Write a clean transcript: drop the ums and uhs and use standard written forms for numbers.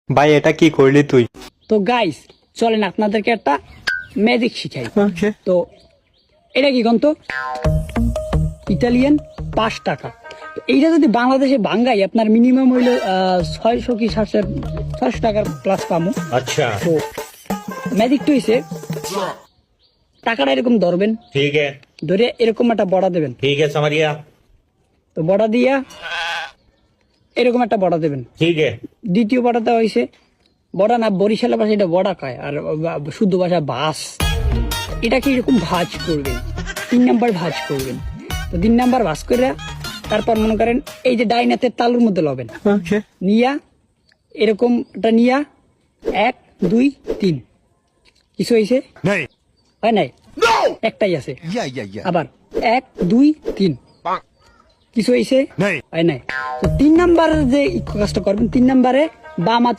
ভাই এটা কি করলি তুই? তো গাইস চলেন আপনাদেরকে একটা ম্যাজিক শিখাই। তো এটা কি গন্ত ইতালিয়ান 5 টাকা। তো এইটা যদি বাংলাদেশে ভাঙ্গাই আপনার মিনিমাম হইল 600 কি 700 টাকার প্লাস পামো। अच्छा তো ম্যাজিকটা হইছে টাকাটা এরকম ধরবেন, ठीक है ধরে এরকম একটা বড়া দেবেন। ठीक है समझ गया তো বড়া দিয়া এরকম একটা বড়া দেবেন। ठीक है দ্বিতীয় বড়াটা হইছে বড়া না, বরিশালের ভাষা এটা বড়া কয়, আর শুদ্ধ ভাষা বাস। এটাকে এরকম ভাজ করবেন, 3 নাম্বার ভাজ করবেন। তো 3 নাম্বার ভাজ করে তারপর মনে করেন এই যে ডাইনাতে তালুর মধ্যে লবেন, নিয়া এরকমটা নিয়া 1 2 3 কিছু হয়েছে হয় নাই, একটাই আছে। আবার 1 2 3 কিছু হয়েছে হয় নাই। তো 3 নাম্বার যে কাজটা করবেন, 3 নাম্বারে বাম হাত